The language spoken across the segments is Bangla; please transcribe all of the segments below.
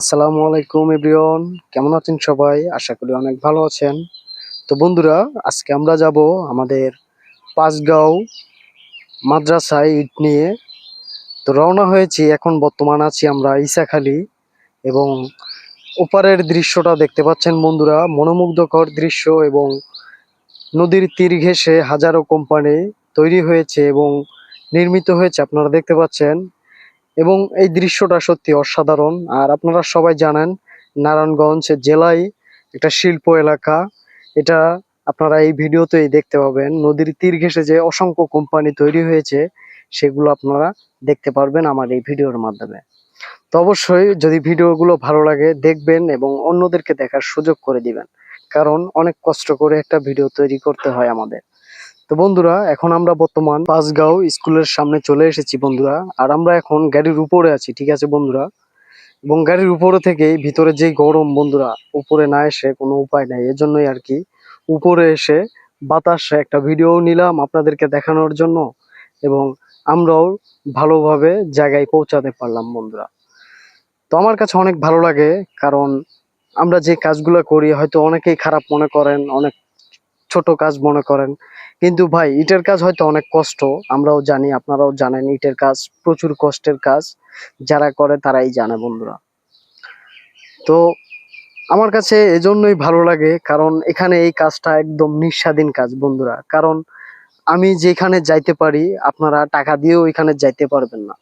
আসসালামু আলাইকুম এভরিওয়ান, কেমন আছেন সবাই? আশা করি অনেক ভালো আছেন। তো বন্ধুরা, আজকে আমরা যাব আমাদের পাঁচগাঁও মাদ্রাসায় ইট নিয়ে। তো রওনা হয়েছি, এখন বর্তমান আছি আমরা ইসাখালী এবং ওপারের দৃশ্যটা দেখতে পাচ্ছেন বন্ধুরা, মনোমুগ্ধকর দৃশ্য এবং নদীর তীর ঘেঁষে হাজারো কোম্পানি তৈরি হয়েছে এবং নির্মিত হয়েছে, আপনারা দেখতে পাচ্ছেন। এবং এই দৃশ্যটা সত্যি অসাধারণ। আর আপনারা সবাই জানেন, নারায়ণগঞ্জ জেলায় একটা শিল্প এলাকা। এটা আপনারা এই ভিডিওতেই দেখতে পাবেন, নদীর তীর ঘেঁষে যে অসংখ্য কোম্পানি তৈরি হয়েছে সেগুলো আপনারা দেখতে পারবেন আমার এই ভিডিওর মাধ্যমে। তো অবশ্যই যদি ভিডিওগুলো ভালো লাগে দেখবেন এবং অন্যদেরকে দেখার সুযোগ করে দিবেন, কারণ অনেক কষ্ট করে একটা ভিডিও তৈরি করতে হয় আমাদের। তো বন্ধুরা, এখন আমরা বর্তমান পাঁচগাঁও স্কুলের সামনে চলে এসেছি বন্ধুরা। আর আমরা এখন গাড়ির উপরে আছি, ঠিক আছে বন্ধুরা। এবং গাড়ির উপরে থেকে ভিতরে যে গরম বন্ধুরা, উপরে না এসে কোনো উপায় নাই, এজন্যই আর কি উপরে এসে বাতাসে একটা ভিডিও নিলাম আপনাদেরকে দেখানোর জন্য। এবং আমরাও ভালোভাবে জায়গায় পৌঁছাতে পারলাম বন্ধুরা। তো আমার কাছে অনেক ভালো লাগে, কারণ আমরা যে কাজগুলো করি হয়তো অনেকেই খারাপ মনে করেন, অনেক ছোট কাজ মনে করেন, কিন্তু ভাই ইটের কাজ হয়তো অনেক কষ্ট। আমরাও জানি, আপনারাও জানেন, ইটের কাজ প্রচুর কষ্টের কাজ। যারা করে তারাই জানে বন্ধুরা। তো আমার কাছে এজন্যই ভালো লাগে, কারণ এখানে এই কাজটা একদম নিঃস্বাধীন কাজ বন্ধুরা। কারণ আমি যেখানে যাইতে পারি, আপনারা টাকা দিয়েও এখানে যাইতে পারবেন না,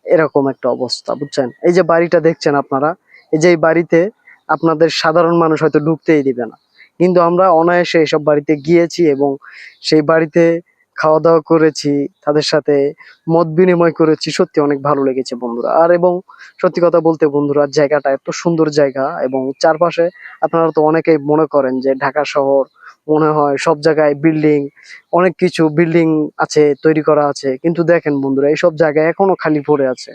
এরকম একটা অবস্থা, বুঝছেন? এই যে বাড়িটা দেখছেন আপনারা, এই যে এই বাড়িতে আপনাদের সাধারণ মানুষ হয়তো ঢুকতেই দিবে না, কিন্তু আমরা অনায়াসে এসব বাড়িতে গিয়েছি এবং সেই বাড়িতে খাওয়া দাওয়া করেছি, তাদের সাথে মত বিনিময় করেছি। সত্যি অনেক ভালো লেগেছে বন্ধুরা। আর এবং সত্যি কথা বলতে বন্ধুরা, জায়গাটা এত সুন্দর জায়গা এবং চারপাশে আপনারা তো অনেকেই মনে করেন যে ঢাকা শহর মনে হয় সব জায়গায় বিল্ডিং, অনেক কিছু বিল্ডিং আছে, তৈরি করা আছে, কিন্তু দেখেন বন্ধুরা, এইসব জায়গায় এখনো খালি পড়ে আছে।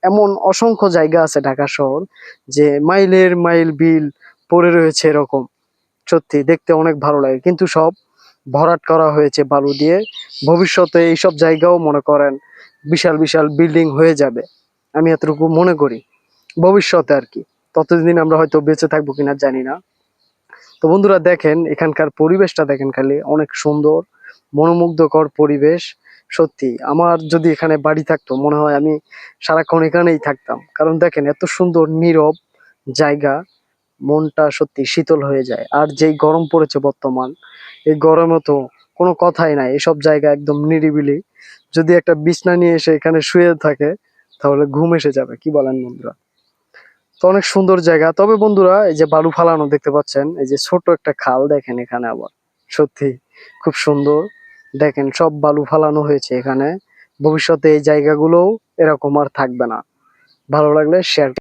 এমন অসংখ্য জায়গা আছে ঢাকা শহর, যে মাইলের মাইল বিল পড়ে রয়েছে এরকম। সত্যি দেখতে অনেক ভালো লাগে, কিন্তু সব ভরাট করা হয়েছে বালু দিয়ে। ভবিষ্যতে এইসব জায়গাও মনে করেন বিশাল বিশাল বিল্ডিং হয়ে যাবে, আমি এতটুকু মনে করি, ভবিষ্যতে আর কি। ততদিন আমরা হয়তো বেঁচে থাকবো কিনা জানি না। তো বন্ধুরা দেখেন, এখানকার পরিবেশটা দেখেন, খালি অনেক সুন্দর, মনোমুগ্ধকর পরিবেশ। সত্যি আমার যদি এখানে বাড়ি থাকতো, মনে হয় আমি সারাক্ষণ এখানেই থাকতাম। কারণ দেখেন এত সুন্দর নীরব জায়গা, মনটা সত্যি শীতল হয়ে যায়। আর যেই গরম পড়েছে বর্তমান, এই গরমে তো কোনো কথাই নাই, এসব জায়গা একদম নিরিবিলি। যদি একটা বিছনা নিয়ে এসে এখানে শুয়ে থাকে, তাহলে ঘুম এসে যাবে, কি বলেন বন্ধুরা? তো অনেক সুন্দর জায়গা। তবে বন্ধুরা, এই যে বালু ফালানো দেখতে পাচ্ছেন, এই যে ছোট একটা খাল দেখেন এখানে, আবার সত্যি খুব সুন্দর। দেখেন সব বালু ফালানো হয়েছে এখানে। ভবিষ্যতে এই জায়গাগুলোও এরকম আর থাকবে না। ভালো লাগলে শেয়ার